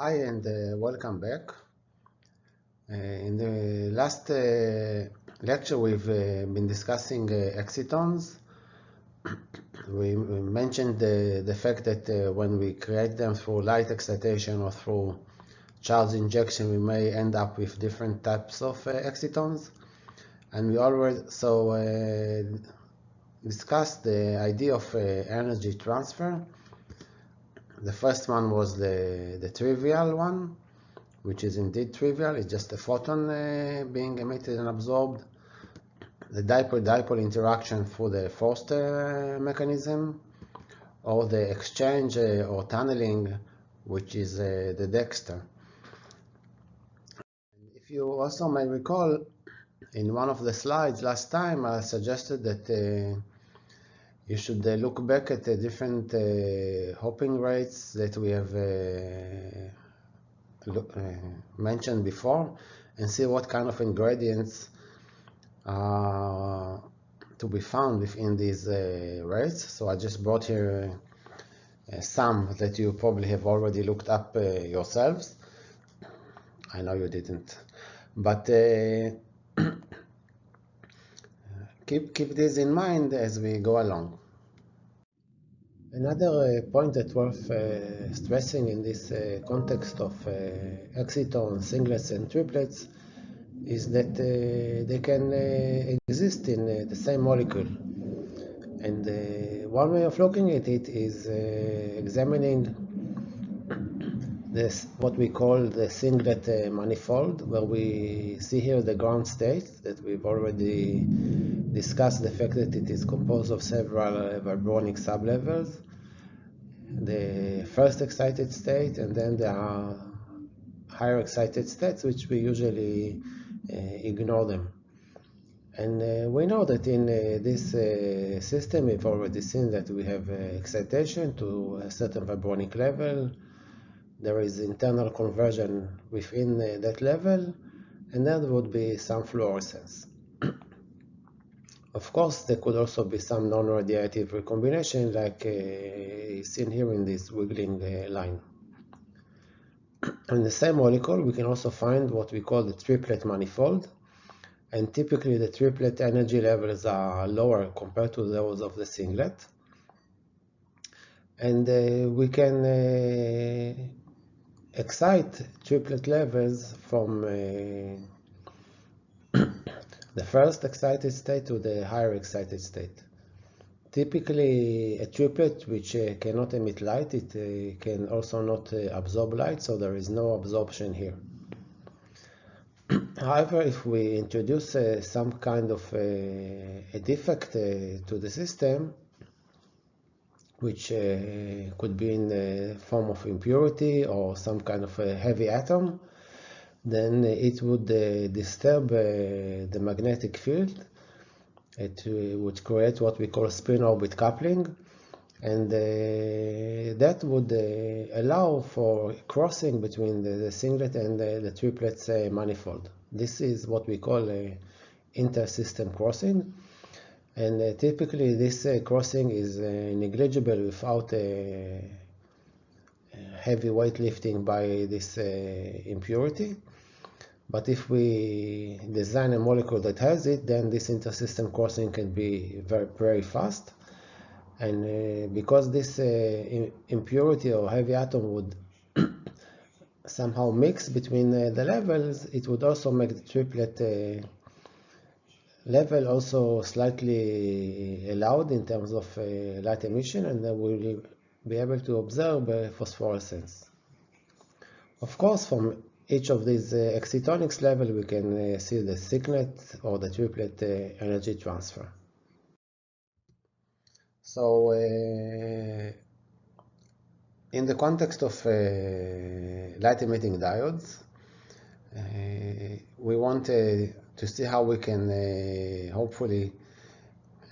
Hi and welcome back. In the last lecture we've been discussing excitons. We mentioned the fact that when we create them through light excitation or through charge injection, we may end up with different types of excitons. And we also discussed the idea of energy transfer. The first one was the trivial one, which is indeed trivial. It's just a photon being emitted and absorbed. The dipole-dipole interaction through the Forster mechanism, or the exchange or tunneling, which is the Dexter. If you also may recall, in one of the slides last time, I suggested that you should look back at the different hopping rates that we have mentioned before and see what kind of ingredients are to be found within these rates. So I just brought here some that you probably have already looked up yourselves. I know you didn't, but keep this in mind as we go along. Another point that's worth stressing in this context of excitons, singlets, and triplets is that they can exist in the same molecule. And one way of looking at it is examining this, what we call the Singlet manifold, where we see here the ground state that we've already discussed, the fact that it is composed of several vibronic sublevels. The first excited state, and then there are higher excited states, which we usually ignore them. And we know that in this system, we've already seen that we have excitation to a certain vibronic level. There is internal conversion within that level, and there would be some fluorescence. Of course, there could also be some non-radiative recombination, like seen here in this wiggling line. In the same molecule, we can also find what we call the triplet manifold, and typically the triplet energy levels are lower compared to those of the singlet. And we can excite triplet levels from the first excited state to the higher excited state. Typically, a triplet which cannot emit light, it can also not absorb light, so there is no absorption here. However, if we introduce some kind of a defect to the system, which could be in the form of impurity or some kind of a heavy atom, then it would disturb the magnetic field. It would create what we call spin-orbit coupling, and that would allow for crossing between the singlet and the triplets manifold. This is what we call a inter-system crossing, and typically this crossing is negligible without heavy weightlifting by this impurity. But if we design a molecule that has it, then this inter-system crossing can be very, very fast. And because this impurity or heavy atom would somehow mix between the levels, it would also make the triplet level also slightly allowed in terms of light emission, and then we'll be able to observe phosphorescence. Of course, from each of these excitonics level, we can see the singlet or the triplet energy transfer. So, in the context of light-emitting diodes, we want to see how we can hopefully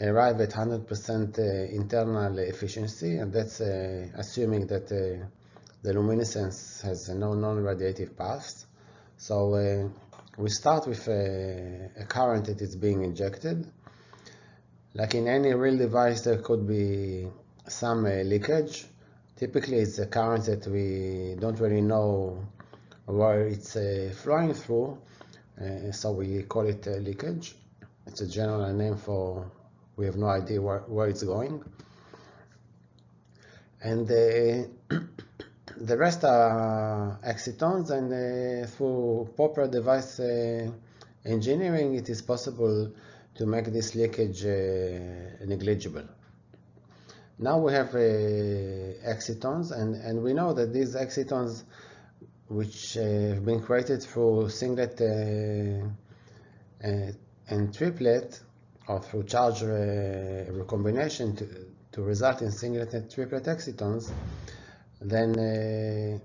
arrive at 100% internal efficiency, and that's assuming that the luminescence has no non-radiative paths. So we start with a current that is being injected. Like in any real device, there could be some leakage. Typically, it's a current that we don't really know where it's flowing through, so we call it leakage. It's a general name for we have no idea where it's going. And the rest are excitons, and through proper device engineering, it is possible to make this leakage negligible. Now we have excitons, and we know that these excitons, which have been created through singlet and triplet, or through charge recombination to result in singlet and triplet excitons, then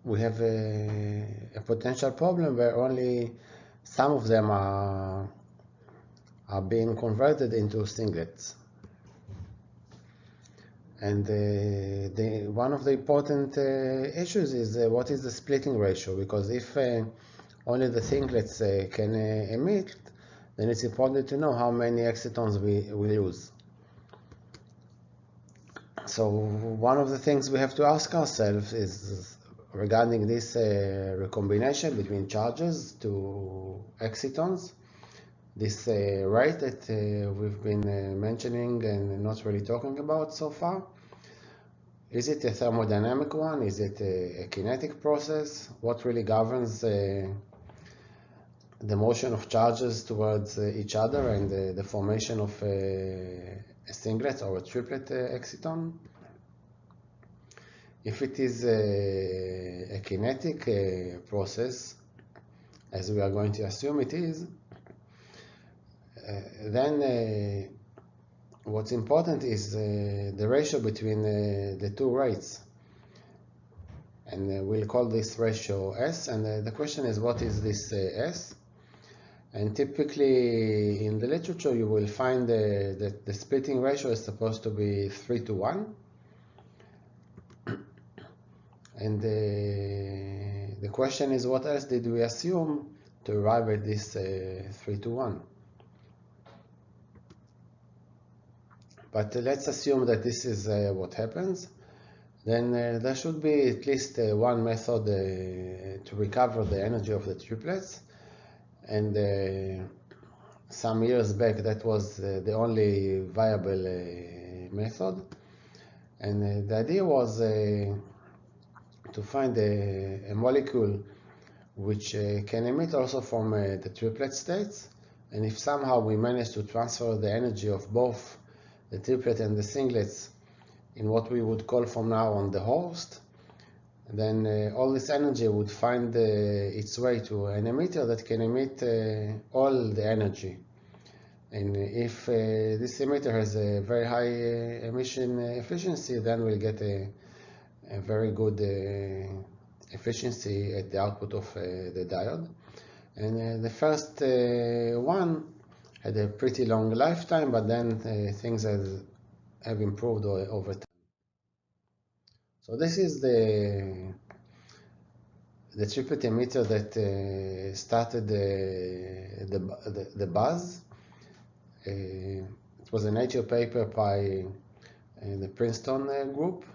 we have a potential problem where only some of them are being converted into singlets. And one of the important issues is what is the splitting ratio, because if only the singlets can emit, then it's important to know how many excitons we use. So one of the things we have to ask ourselves is regarding this recombination between charges to excitons, this rate that we've been mentioning and not really talking about so far. Is it a thermodynamic one? Is it a kinetic process? What really governs the motion of charges towards each other and the formation of a singlet or a triplet exciton? If it is a kinetic process, as we are going to assume it is, then what's important is the ratio between the two rates. And we'll call this ratio S, and the question is, what is this S? And typically in the literature you will find that the splitting ratio is supposed to be 3:1. And the question is, what else did we assume to arrive at this 3:1? But let's assume that this is what happens. Then there should be at least one method to recover the energy of the triplets. And some years back, that was the only viable method. And the idea was to find a molecule which can emit also from the triplet states. And if somehow we manage to transfer the energy of both the triplet and the singlets in what we would call from now on the host, then all this energy would find its way to an emitter that can emit all the energy. And if this emitter has a very high emission efficiency, then we'll get a very good efficiency at the output of the diode. And the first one had a pretty long lifetime, but then things have improved over time. So this is the triplet emitter that started the buzz. It was a Nature paper by the Princeton group.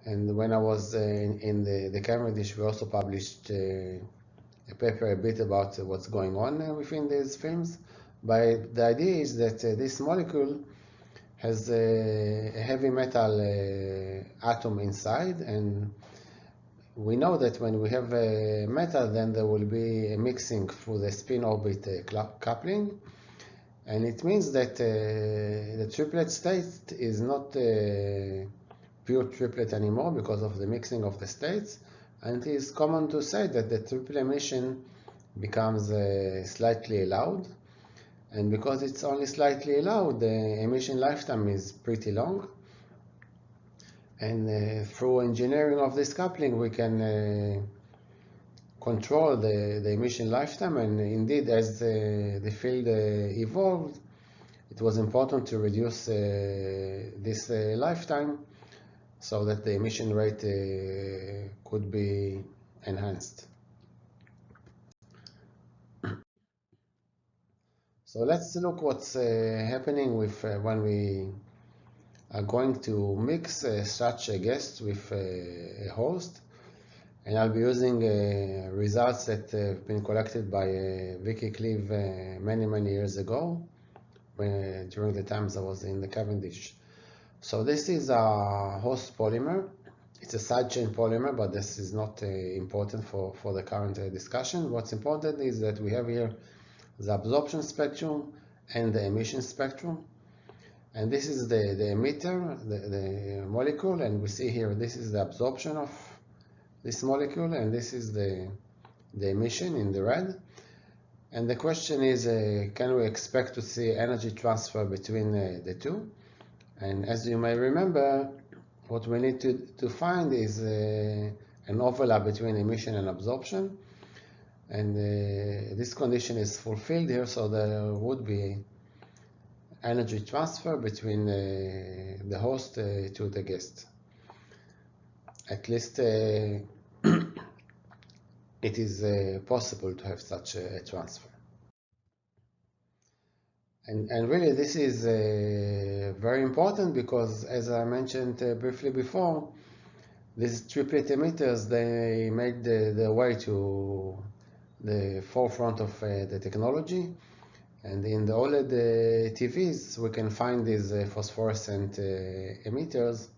And when I was in the Cavendish, we also published a paper a bit about what's going on within these films. But the idea is that this molecule has a heavy metal atom inside, and we know that when we have a metal, then there will be a mixing through the spin orbit coupling, and it means that the triplet state is not pure triplet anymore because of the mixing of the states, and it is common to say that the triple emission becomes slightly loud. And because it's only slightly loud, the emission lifetime is pretty long. And through engineering of this coupling, we can control the emission lifetime. And indeed, as the field evolved, it was important to reduce this lifetime so that the emission rate could be enhanced. So let's look what's happening with when we are going to mix such a guest with a host, and I'll be using results that have been collected by Vicky Cleve many years ago, during the times I was in the Cavendish. So this is a host polymer. It's a sidechain polymer, but this is not important for the current discussion. What's important is that we have here the absorption spectrum and the emission spectrum. And this is the emitter, the molecule, and we see here this is the absorption of this molecule, and this is the emission in the red. And the question is, can we expect to see energy transfer between the two? And as you may remember, what we need to find is an overlap between emission and absorption. And this condition is fulfilled here, so there would be energy transfer between the host to the guest. At least it is possible to have such a transfer. And really this is very important because, as I mentioned briefly before, these triplet emitters, they made their way to the forefront of the technology. And in the OLED TVs, we can find these phosphorescent emitters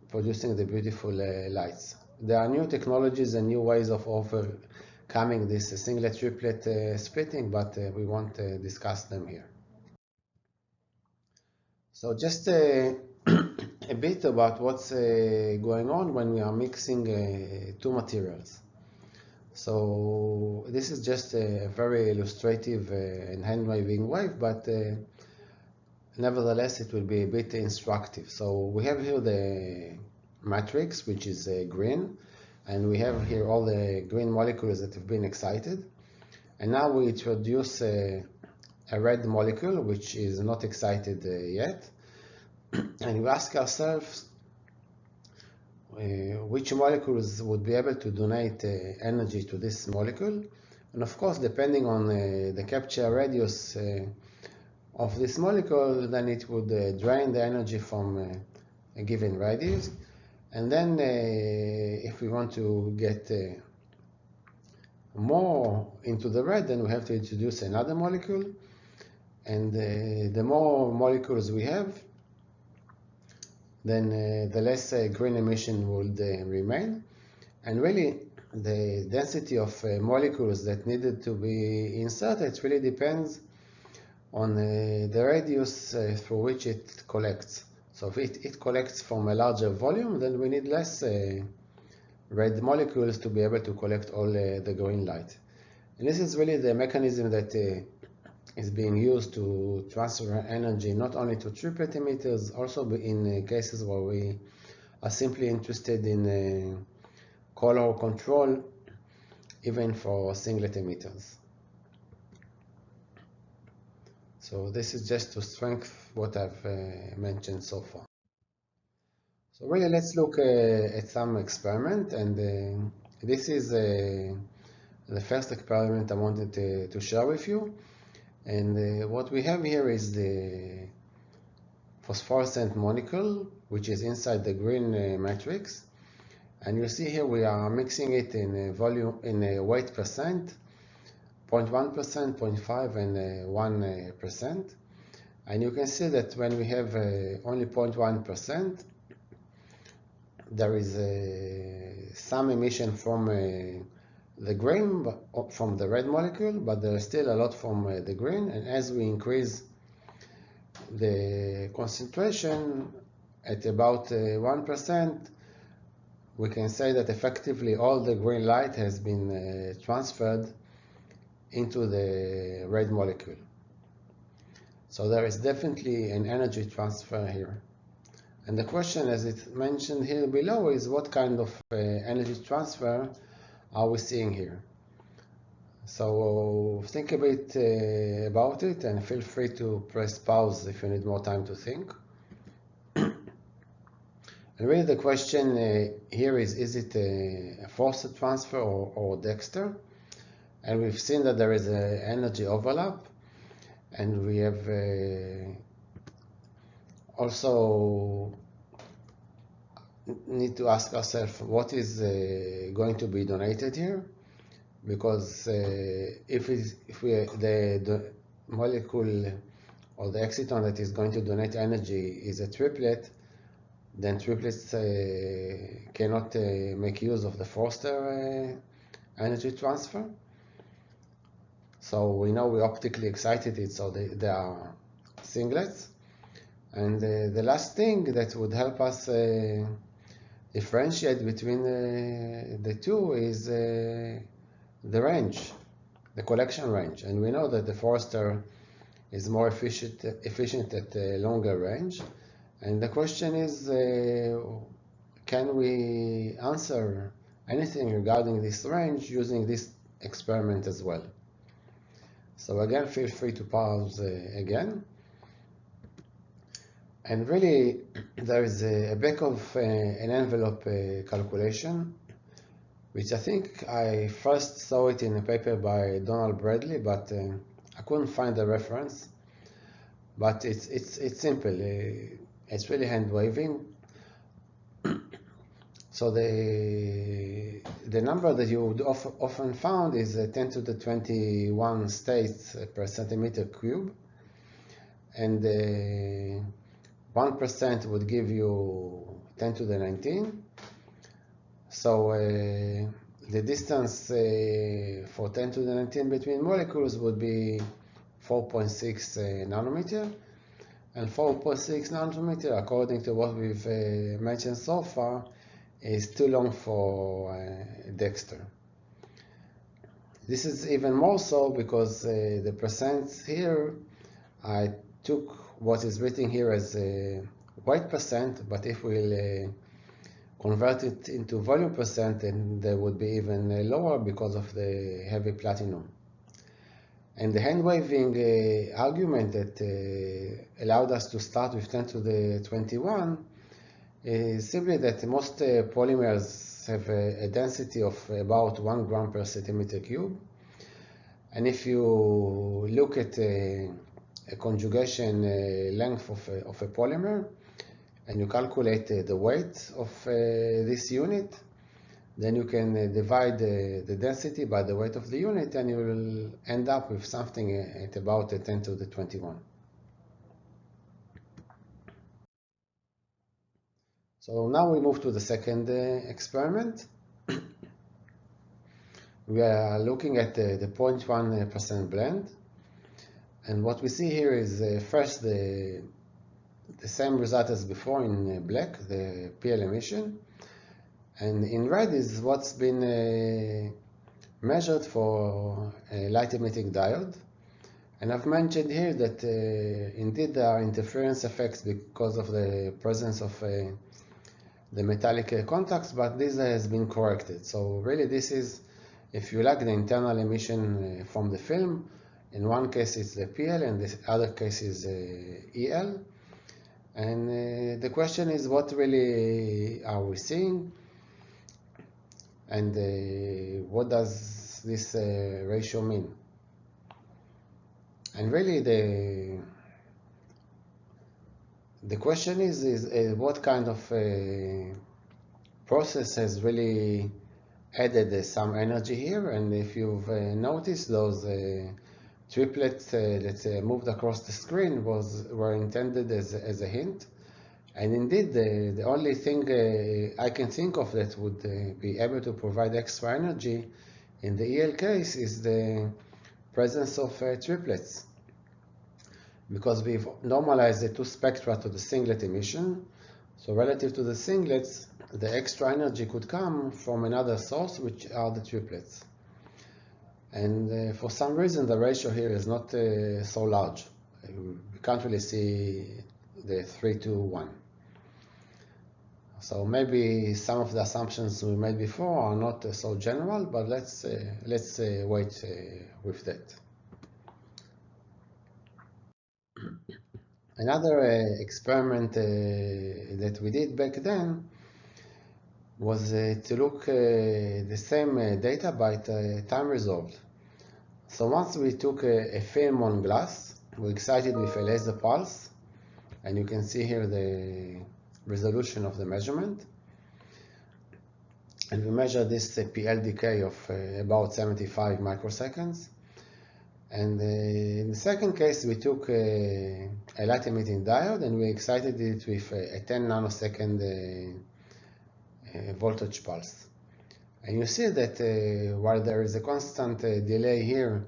producing the beautiful lights. There are new technologies and new ways of overcoming this singlet triplet splitting, but we won't discuss them here. So just a bit about what's going on when we are mixing two materials. So this is just a very illustrative and hand-waving wave, but nevertheless it will be a bit instructive. So we have here the matrix, which is green, and we have here all the green molecules that have been excited. And now we introduce a red molecule, which is not excited yet. And we ask ourselves which molecules would be able to donate energy to this molecule. And of course, depending on the capture radius of this molecule, then it would drain the energy from a given radius. And then if we want to get more into the red, then we have to introduce another molecule. And the more molecules we have, then the less green emission would remain. And really, the density of molecules that needed to be inserted really depends on the radius through which it collects. So if it collects from a larger volume, then we need less red molecules to be able to collect all the green light. And this is really the mechanism that is being used to transfer energy not only to triplet emitters, also in cases where we are simply interested in color control, even for singlet emitters. So this is just to strengthen what I've mentioned so far. So really, let's look at some experiment, and this is the first experiment I wanted to share with you. And what we have here is the phosphorescent molecule, which is inside the green matrix. And you see here we are mixing it in a volume, in a weight percent, 0.1%, 0.5%, and 1%. And you can see that when we have only 0.1%, there is some emission from the green, from the red molecule, but there is still a lot from the green. And as we increase the concentration at about 1%, we can say that effectively all the green light has been transferred into the red molecule. So there is definitely an energy transfer here. And the question, as it's mentioned here below, is what kind of energy transfer are we seeing here? So think a bit about it, and feel free to press pause if you need more time to think. And really the question here is it a forced transfer or Dexter? And we've seen that there is an energy overlap, and we have also need to ask ourselves what is going to be donated here, because the molecule or the exciton that is going to donate energy is a triplet, then triplets cannot make use of the Forster energy transfer. So we know we optically excited it, so they are singlets. And the last thing that would help us differentiate between the two is the range, the collection range. And we know that the Forster is more efficient at a longer range. And the question is, can we answer anything regarding this range using this experiment as well? So again, feel free to pause again. And really, there is a back of an envelope calculation, which I think I first saw it in a paper by Donald Bradley, but I couldn't find a reference. But it's simple. It's really hand waving. So the number that you would often found is 10 to the 21 states per centimeter cube, and 1% would give you 10 to the 19. So the distance for 10 to the 19 between molecules would be 4.6 nanometer. And 4.6 nanometer, according to what we've mentioned so far, is too long for Dexter. This is even more so because the percents here, I took what is written here as weight percent, but if we'll convert it into volume percent, then they would be even lower because of the heavy platinum. And the hand-waving argument that allowed us to start with 10 to the 21 is simply that most polymers have a density of about 1 gram per centimeter cube. And if you look at a conjugation length of a polymer, and you calculate the weight of this unit, then you can divide the density by the weight of the unit, and you will end up with something at about 10 to the 21. So now we move to the second experiment. We are looking at the 0.1% blend. And what we see here is first the same result as before in black, the PL emission. And in red is what's been measured for a light-emitting diode. And I've mentioned here that indeed there are interference effects because of the presence of the metallic contacts, but this has been corrected. So really this is, if you like, the internal emission from the film. In one case it's the PL, and the other case is EL. And the question is, what really are we seeing? And what does this ratio mean? And really the question is what kind of process has really added some energy here. And if you've noticed, those triplets that moved across the screen were intended as a hint. And indeed, the only thing I can think of that would be able to provide extra energy in the EL case is the presence of triplets. Because we've normalized the two spectra to the singlet emission. So relative to the singlets, the extra energy could come from another source, which are the triplets. And for some reason, the ratio here is not so large. We can't really see the 3 to 1. So maybe some of the assumptions we made before are not so general, but let's wait with that. Another experiment that we did back then was to look the same data by time resolved. So once we took a film on glass, we excited with a laser pulse, and you can see here the resolution of the measurement. And we measure this PL decay of about 75 microseconds. And in the second case, we took a light emitting diode and we excited it with a 10 nanosecond voltage pulse. And you see that while there is a constant delay here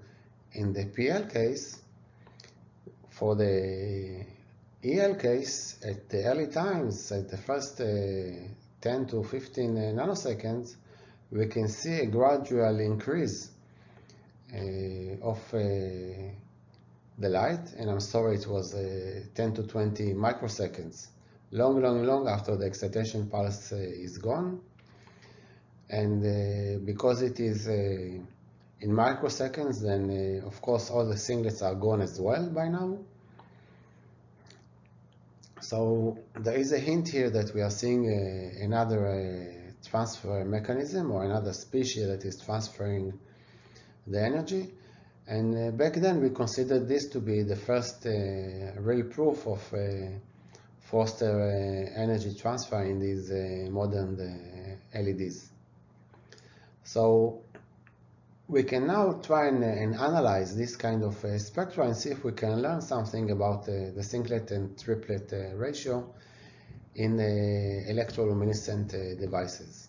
in the PL case, for the EL case, at the early times, at the first 10 to 15 nanoseconds, we can see a gradual increase of the light, and I'm sorry, it was 10 to 20 microseconds, long after the excitation pulse is gone. And because it is in microseconds, then of course all the singlets are gone as well by now. So there is a hint here that we are seeing another transfer mechanism or another species that is transferring the energy. And back then we considered this to be the first real proof of Foster energy transfer in these modern LEDs. So we can now try and analyze this kind of spectra and see if we can learn something about the singlet and triplet ratio in electroluminescent devices.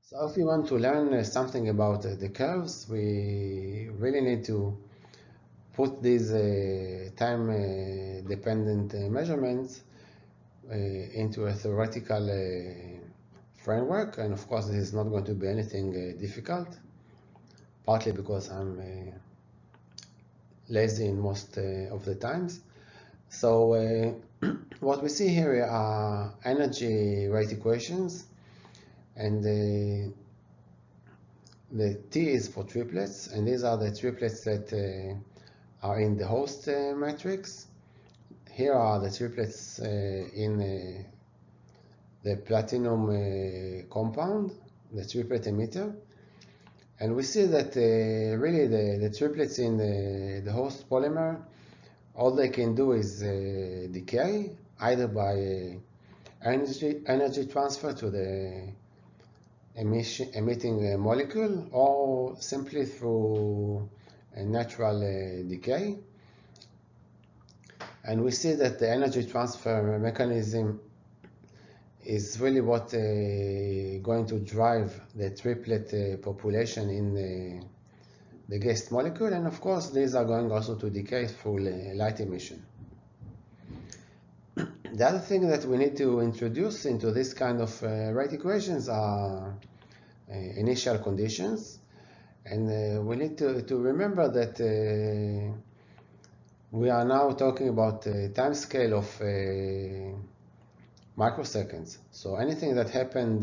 So if we want to learn something about the curves, we really need to put these time-dependent measurements into a theoretical framework, and of course this is not going to be anything difficult, partly because I'm lazy in most of the times. So what we see here are energy rate equations, and the T is for triplets, and these are the triplets that are in the host matrix. Here are the triplets in the platinum compound, the triplet emitter. And we see that really the triplets in the host polymer, all they can do is decay, either by energy transfer to the emitting molecule or simply through a natural decay. And we see that the energy transfer mechanism is really what going to drive the triplet population in the guest molecule, and of course these are going also to decay through light emission. The other thing that we need to introduce into this kind of rate equations are initial conditions, and we need to remember that we are now talking about a time scale of microseconds. So anything that happened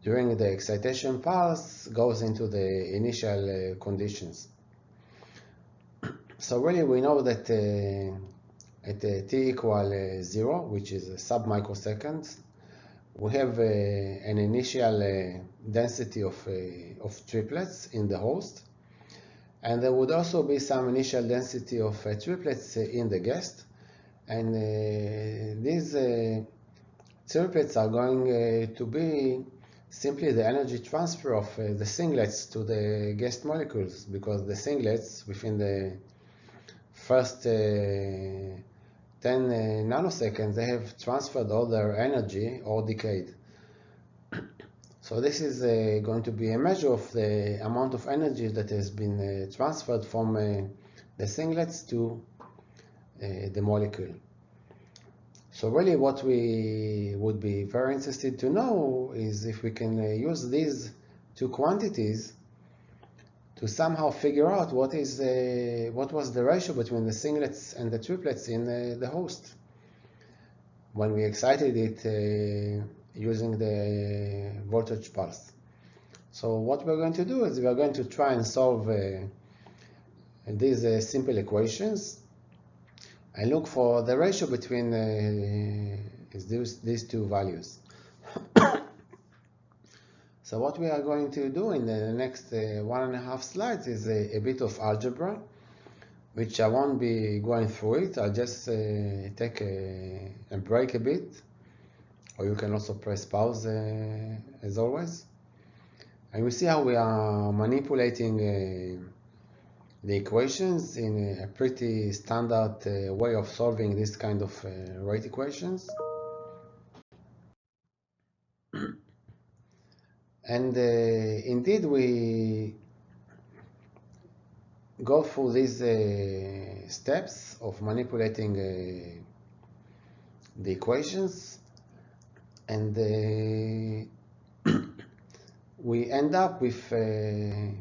during the excitation pulse goes into the initial conditions. So really we know that at t equal 0, which is sub-microseconds, we have an initial density of triplets in the host, and there would also be some initial density of triplets in the guest. And these triplets are going to be simply the energy transfer of the singlets to the guest molecules, because the singlets within the first 10 nanoseconds, they have transferred all their energy or decayed. So this is going to be a measure of the amount of energy that has been transferred from the singlets to the molecule. So really what we would be very interested to know is if we can use these two quantities to somehow figure out what was the ratio between the singlets and the triplets in the host when we excited it using the voltage pulse. So what we're going to do is we're going to try and solve these simple equations and look for the ratio between these two values. So what we are going to do in the next 1.5 slides is a bit of algebra. which I won't be going through it. I'll just take a break a bit, or you can also press pause as always. And we see how we are manipulating the equations in a pretty standard way of solving this kind of rate equations. And indeed, we go through these steps of manipulating the equations, and we end up with a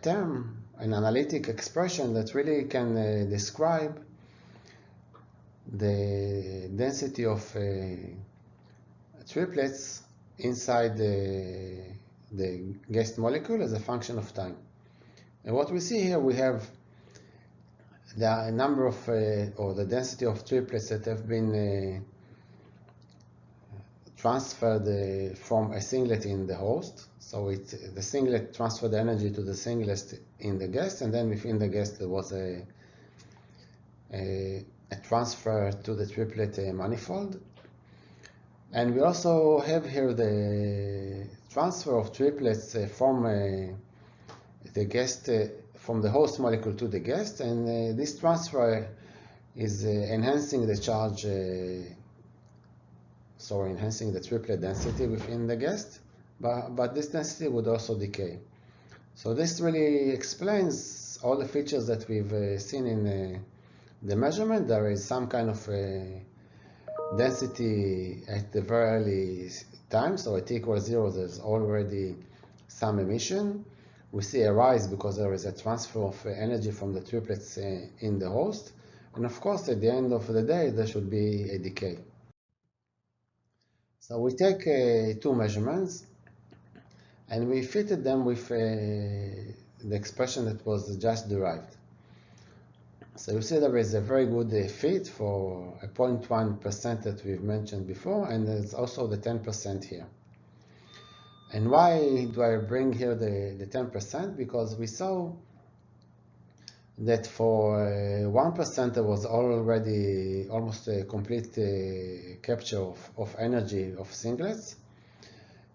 term, an analytic expression that really can describe the density of triplets inside the guest molecule as a function of time. And what we see here, we have the number of, or the density of triplets that have been transferred from a singlet in the host. So the singlet transferred the energy to the singlet in the guest, and then within the guest there was a transfer to the triplet manifold. And we also have here the transfer of triplets from the guest, from the host molecule to the guest, and this transfer is enhancing the charge, enhancing the triplet density within the guest, but this density would also decay. So this really explains all the features that we've seen in the measurement. There is some kind of density at the very early time, so at t equals 0 there's already some emission. We see a rise because there is a transfer of energy from the triplets in the host, and of course at the end of the day there should be a decay. So we take two measurements and we fitted them with the expression that was just derived. So you see there is a very good fit for a 0.1% that we've mentioned before, and there's also the 10% here. And why do I bring here the 10%? Because we saw that for 1% there was already almost a complete capture of energy of singlets.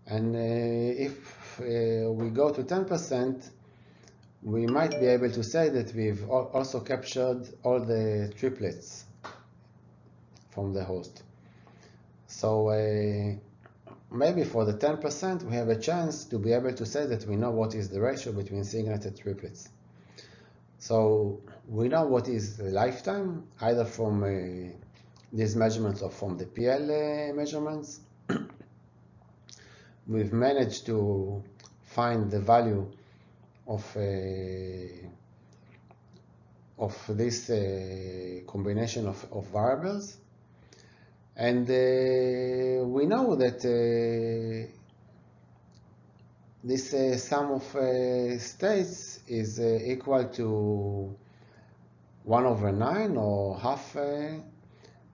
And if we go to 10%, we might be able to say that we've also captured all the triplets from the host. So maybe for the 10%, we have a chance to be able to say that we know what is the ratio between singlet and triplets. So we know what is the lifetime, either from these measurements or from the PL measurements. We've managed to find the value of this combination of variables, and we know that this sum of states is equal to 1/9 or half,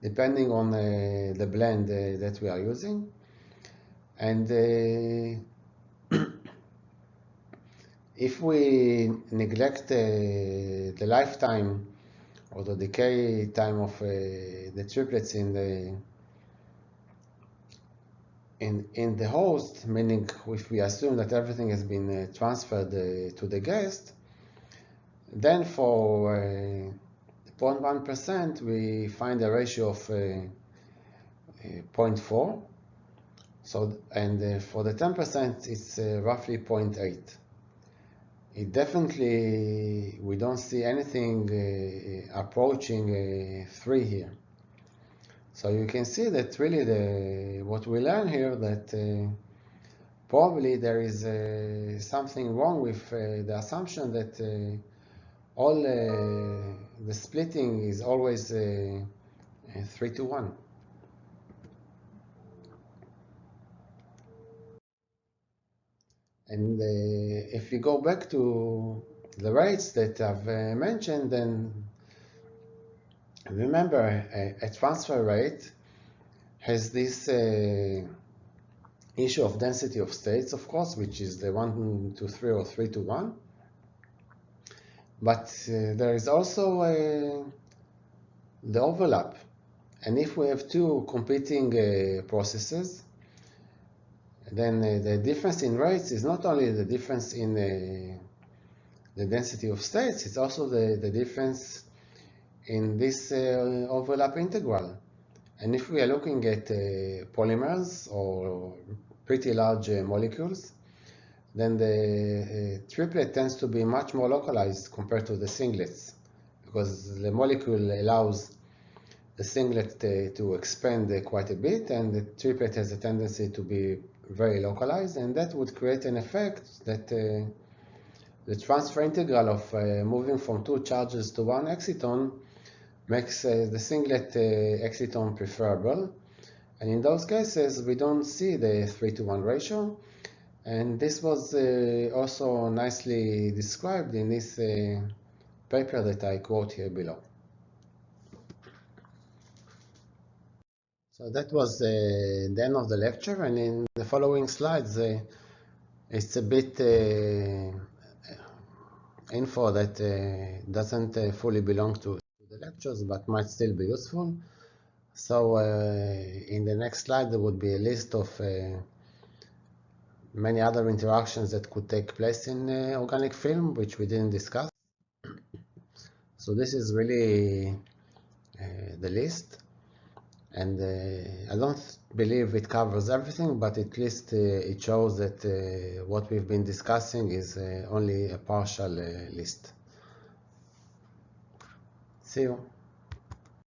depending on the blend that we are using. And if we neglect the lifetime or the decay time of the triplets in the host, meaning if we assume that everything has been transferred to the guest, then for 0.1% we find a ratio of 0.4. So, and for the 10% it's roughly 0.8. It definitely, we don't see anything approaching 3 here. So you can see that really what we learn here, that probably there is something wrong with the assumption that all the splitting is always 3-to-1. And if we go back to the rates that I've mentioned, then remember a transfer rate has this issue of density of states, of course, which is the 1-to-3 or 3-to-1. But there is also the overlap. And if we have two competing processes, then the difference in rates is not only the difference in the density of states, it's also the difference in this overlap integral. And if we are looking at polymers or pretty large molecules, then the triplet tends to be much more localized compared to the singlets, because the molecule allows the singlet to expand quite a bit, and the triplet has a tendency to be very localized, and that would create an effect that the transfer integral of moving from two charges to one exciton makes the singlet exciton preferable. And in those cases, we don't see the 3-to-1 ratio. And this was also nicely described in this paper that I quote here below. So that was the end of the lecture, and in the following slides, it's a bit info that doesn't fully belong to the lectures, but might still be useful. So in the next slide, there would be a list of many other interactions that could take place in organic film, which we didn't discuss. So this is really the list. And I don't believe it covers everything, but at least it shows that what we've been discussing is only a partial list. See you.